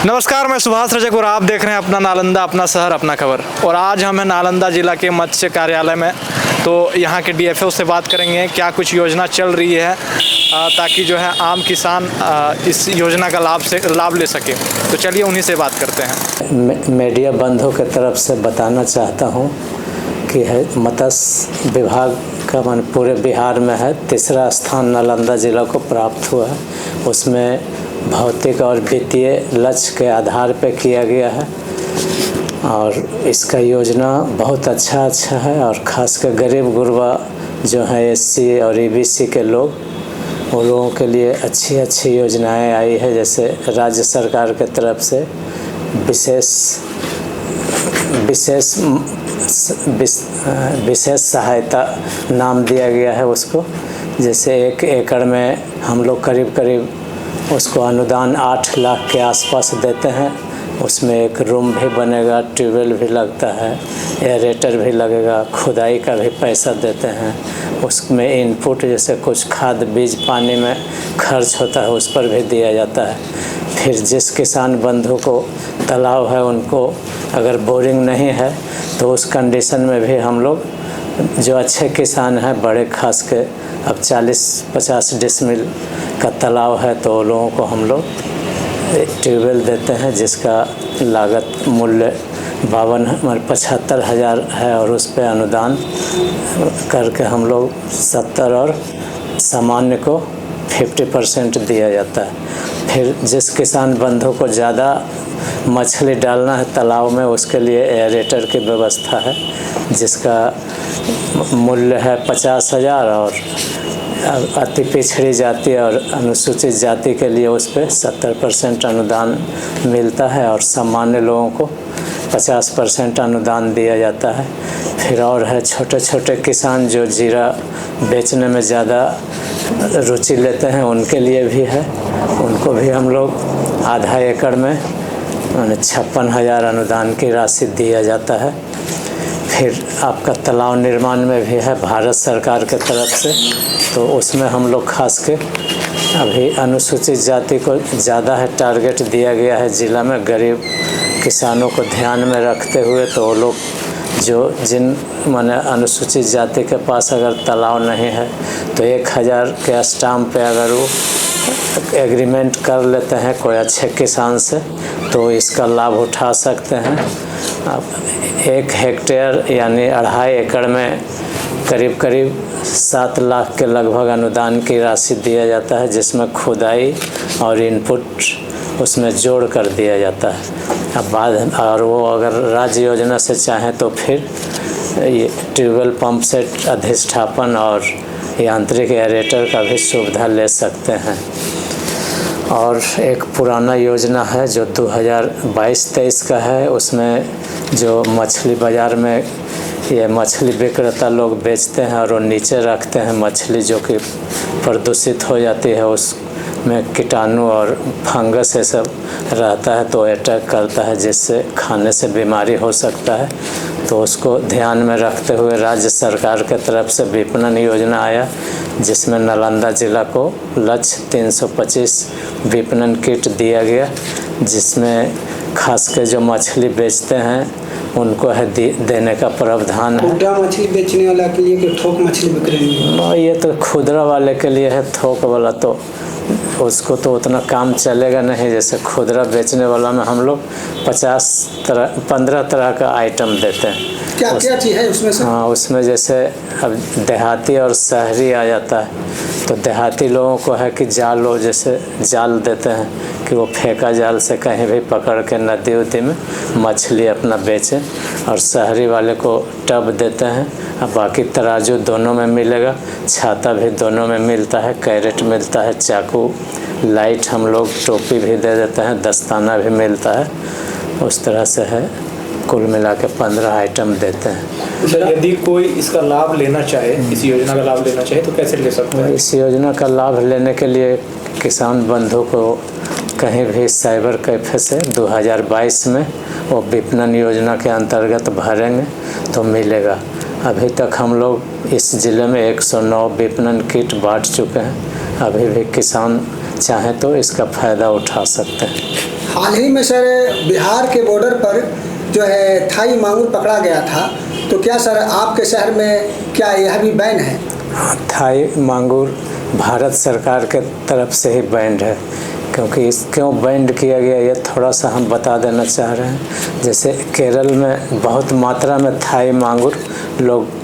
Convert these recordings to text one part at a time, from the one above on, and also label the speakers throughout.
Speaker 1: नमस्कार, मैं सुभाष रजक और आप देख रहे हैं अपना नालंदा, अपना शहर, अपना खबर। और आज हम हैं नालंदा जिला के मत्स्य कार्यालय में। तो यहाँ के डीएफओ से बात करेंगे क्या कुछ योजना चल रही है ताकि जो है आम किसान इस योजना का लाभ ले सके। तो चलिए उन्हीं से बात करते हैं।
Speaker 2: मीडिया बंधुओं की तरफ से बताना चाहता हूँ कि मत्स्य विभाग का पूरे बिहार में है, तीसरा स्थान नालंदा जिला को प्राप्त हुआ है। उसमें भौतिक और वित्तीय लक्ष्य के आधार पर किया गया है और इसका योजना बहुत अच्छा है। और ख़ासकर गरीब गुरबा जो है एससी और ईबीसी के लोग, वो लोगों के लिए अच्छी योजनाएं आई है। जैसे राज्य सरकार के तरफ से विशेष सहायता नाम दिया गया है उसको। जैसे 1 एकड़ में हम लोग करीब उसको अनुदान 8 लाख के आसपास देते हैं। उसमें एक रूम भी बनेगा, ट्यूबवेल भी लगता है, एयरेटर भी लगेगा, खुदाई का भी पैसा देते हैं। उसमें इनपुट जैसे कुछ खाद बीज पानी में खर्च होता है उस पर भी दिया जाता है। फिर जिस किसान बंधु को तालाब है, उनको अगर बोरिंग नहीं है तो उस कंडीशन में भी हम लोग जो अच्छे किसान हैं, बड़े खास के अब 40-50 डिसमिल का तालाब है, तो लोगों को हम लोग ट्यूबवेल देते हैं जिसका लागत मूल्य 75,000 है और उस पर अनुदान करके हम लोग 70 और सामान्य को 50% दिया जाता है। फिर जिस किसान बंधु को ज़्यादा मछली डालना है तालाब में, उसके लिए एयरेटर की व्यवस्था है जिसका मूल्य है 50,000 और अति पिछड़ी जाति और अनुसूचित जाति के लिए उस पर 70% अनुदान मिलता है और सामान्य लोगों को 50% अनुदान दिया जाता है। फिर और है छोटे किसान जो जीरा बेचने में ज़्यादा रुचि लेते हैं, उनके लिए भी है। उनको भी हम लोग आधा एकड़ में 56,000 अनुदान की राशि दिया जाता है। फिर आपका तालाब निर्माण में भी है भारत सरकार के तरफ से, तो उसमें हम लोग खास के अभी अनुसूचित जाति को ज़्यादा है टारगेट दिया गया है ज़िला में, गरीब किसानों को ध्यान में रखते हुए। तो वो लोग जिन अनुसूचित जाति के पास अगर तालाब नहीं है तो 1,000 के स्टाम्प पे अगर वो एग्रीमेंट कर लेते हैं कोई अच्छे किसान से, तो इसका लाभ उठा सकते हैं। 1 हेक्टेयर यानी 2.5 एकड़ में करीब 7 लाख के लगभग अनुदान की राशि दिया जाता है, जिसमें खुदाई और इनपुट उसमें जोड़ कर दिया जाता है। अब बाद और वो अगर राज्य योजना से चाहें तो फिर ये ट्यूबवेल पंप सेट अधिष्ठापन और यांत्रिक एयरेटर का भी सुविधा ले सकते हैं। और एक पुराना योजना है जो 2022-23 का है, उसमें जो मछली बाज़ार में ये मछली विक्रेता लोग बेचते हैं और वो नीचे रखते हैं मछली जो कि प्रदूषित हो जाती है, उसमें कीटाणु और फंगस ये सब रहता है तो अटैक करता है, जिससे खाने से बीमारी हो सकता है। तो उसको ध्यान में रखते हुए राज्य सरकार के तरफ से विपणन योजना आया, जिसमें नालंदा जिला को लक्ष्य 325 विपणन किट दिया गया, जिसमें खास के जो मछली बेचते हैं उनको है देने का प्रावधान है।
Speaker 3: खुदरा मछली बेचने वाला के लिए कि थोक मछली बिक रही है?
Speaker 2: ये तो खुदरा वाले के लिए है, थोक वाला तो उसको तो उतना काम चलेगा नहीं। जैसे खुदरा बेचने वाला में हम लोग 15 तरह का आइटम देते हैं।
Speaker 3: क्या चीज़ है उसमें से?
Speaker 2: हाँ, उसमें जैसे अब देहाती और शहरी आ जाता है, तो देहाती लोगों को है कि जाल हो, जैसे जाल देते हैं कि वो फेंका जाल से कहीं भी पकड़ के नदी उदी में मछली अपना बेचें। और शहरी वाले को टब देते हैं, अब बाकी तराजू दोनों में मिलेगा, छाता भी दोनों में मिलता है, कैरेट मिलता है, चाकू, लाइट हम लोग टोपी भी दे देते हैं, दस्ताना भी मिलता है। उस तरह से है, कुल मिला के 15 आइटम देते हैं।
Speaker 1: सर, यदि कोई इसका लाभ लेना चाहे, इस योजना का लाभ लेना चाहे तो कैसे ले सकते हैं?
Speaker 2: इस योजना का लाभ लेने के लिए किसान बंधु को कहीं भी साइबर कैफे से 2022 में वो विपणन योजना के अंतर्गत भरेंगे तो मिलेगा। अभी तक हम लोग इस ज़िले में 109 विपणन किट बांट चुके हैं। अभी भी किसान चाहे तो इसका फ़ायदा उठा सकते हैं।
Speaker 3: हाल ही में सर बिहार के बॉर्डर पर जो है थाई मांगुर पकड़ा गया था, तो क्या सर आपके शहर में क्या यह भी बैन है?
Speaker 2: थाई मांगुर भारत सरकार के तरफ से ही बैंड है, क्योंकि इस क्यों बैंड किया गया ये थोड़ा सा हम बता देना चाह रहे हैं। जैसे केरल में बहुत मात्रा में थाई मांगुर लोग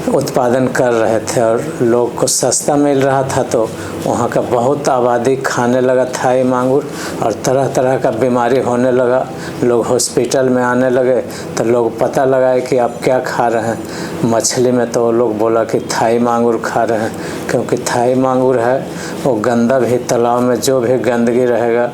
Speaker 2: उत्पादन कर रहे थे और लोग को सस्ता मिल रहा था, तो वहाँ का बहुत आबादी खाने लगा थाई मांगुर और तरह तरह का बीमारी होने लगा। लोग हॉस्पिटल में आने लगे तो लोग पता लगाए कि आप क्या खा रहे हैं मछली में, तो लोग बोला कि थाई मांगुर खा रहे हैं, क्योंकि थाई मांगुर है वो गंदा भी तालाब में जो भी गंदगी रहेगा,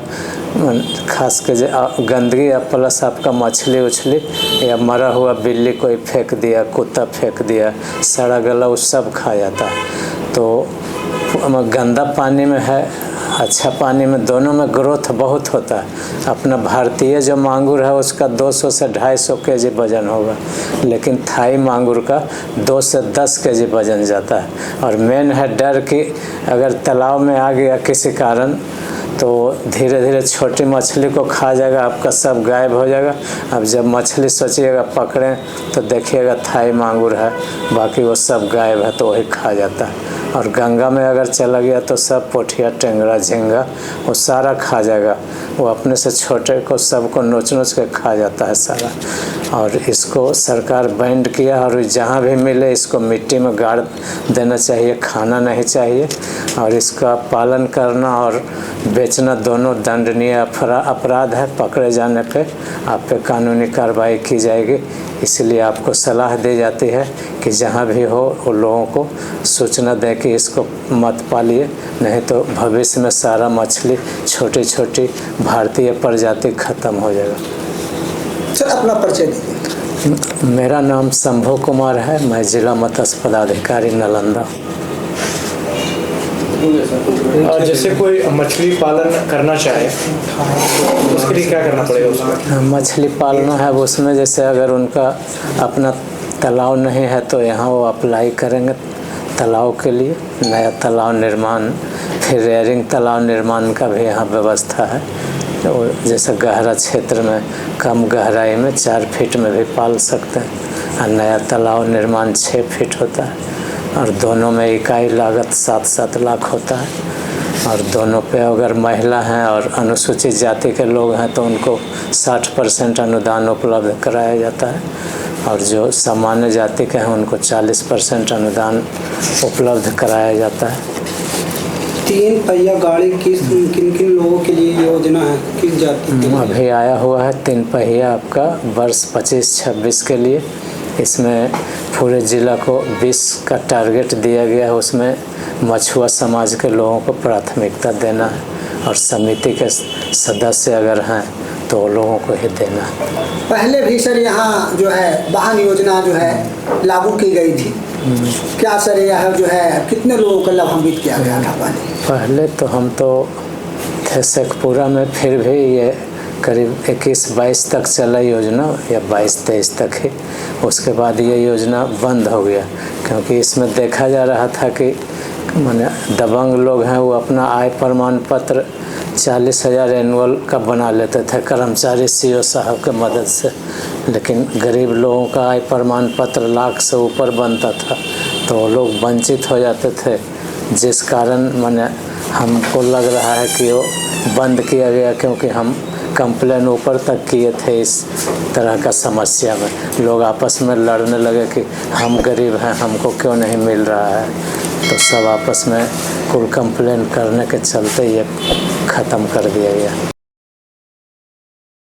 Speaker 2: खास कर गंदगी या प्लस आपका मछली उछली या मरा हुआ बिल्ली कोई फेंक दिया, कुत्ता फेंक दिया, सड़ा गला वो सब खा जाता है। तो गंदा पानी में है, अच्छा पानी में, दोनों में ग्रोथ बहुत होता है। अपना भारतीय जो मांगुर है उसका 200 से 250 केजी वज़न होगा, लेकिन थाई मांगुर का 2 से 10 केजी वज़न जाता है। और मेन है डर कि अगर तालाब में आ गया किसी कारण तो धीरे धीरे छोटी मछली को खा जाएगा, आपका सब गायब हो जाएगा। अब जब मछली सोचिएगा पकड़ें तो देखिएगा थाई मांगुर है, बाकी वो सब गायब है तो वही खा जाता है। और गंगा में अगर चला गया तो सब पोठिया टेंगरा झींगा वो सारा खा जाएगा, वो अपने से छोटे को सबको नोच नोच के खा जाता है सारा। और इसको सरकार बैंड किया और जहाँ भी मिले इसको मिट्टी में गाड़ देना चाहिए, खाना नहीं चाहिए। और इसका पालन करना और बेचना दोनों दंडनीय अपराध है। पकड़े जाने पे आप पे कानूनी कार्रवाई की जाएगी। इसलिए आपको सलाह दी जाती है कि जहाँ भी हो उन लोगों को सूचना दें कि इसको मत पालिए, नहीं तो भविष्य में सारा मछली छोटी छोटी भारतीय प्रजाति खत्म हो जाएगा।
Speaker 3: सर अपना परिचय दीजिए।
Speaker 2: मेरा नाम शंभू कुमार है, मैं जिला मत्स्य पदाधिकारी नालंदा।
Speaker 1: और जैसे कोई मछली पालन करना चाहे तो उसके लिए क्या करना पड़ेगा उसमें?
Speaker 2: मछली पालना है उसमें, जैसे अगर उनका अपना तालाब नहीं है तो यहाँ वो अप्लाई करेंगे तालाब के लिए, नया तालाब निर्माण, फिर रेयरिंग तालाब निर्माण का भी यहाँ व्यवस्था है। तो जैसे गहरा क्षेत्र में कम गहराई में 4 फीट में भी पाल सकते हैं, और नया तालाब निर्माण 6 फीट होता है, और दोनों में इकाई लागत 7-7 लाख होता है। और दोनों पे अगर महिला हैं और अनुसूचित जाति के लोग हैं तो उनको 60% अनुदान उपलब्ध कराया जाता है, और जो सामान्य जाति के हैं उनको 40% अनुदान उपलब्ध कराया जाता है।
Speaker 3: 3 पहिया गाड़ी किन किन लोगों के लिए योजना है, किस जाति के लिए?
Speaker 2: अभी आया हुआ है 3 पहिया आपका वर्ष 25-26 के लिए। इसमें पूरे ज़िला को 20 का टारगेट दिया गया है। उसमें मछुआ समाज के लोगों को प्राथमिकता देना है, और समिति के सदस्य अगर हैं तो लोगों को ही देना है।
Speaker 3: पहले भी सर यहाँ जो है वाहन योजना जो है लागू की गई थी, क्या सर यह जो है कितने लोगों को लाभान्वित किया गया था?
Speaker 2: पहले तो हम तो थे शेखपुरा में, फिर भी ये करीब 21-22 तक चला योजना, या 22-23 तक ही। उसके बाद ये योजना बंद हो गया, क्योंकि इसमें देखा जा रहा था कि माने दबंग लोग हैं वो अपना आय प्रमाण पत्र 40,000 एनुअल का बना लेते थे कर्मचारी सीओ साहब के मदद से, लेकिन गरीब लोगों का आय प्रमाण पत्र लाख से ऊपर बनता था, तो वो लोग वंचित हो जाते थे, जिस कारण माने हमको लग रहा है कि वो बंद किया गया, क्योंकि हम कंप्लेन ऊपर तक किए थे इस तरह का समस्या में। लोग आपस में लड़ने लगे कि हम गरीब हैं, हमको क्यों नहीं मिल रहा है, तो सब आपस में कुल कंप्लेन करने के चलते ये ख़त्म कर दिया गया।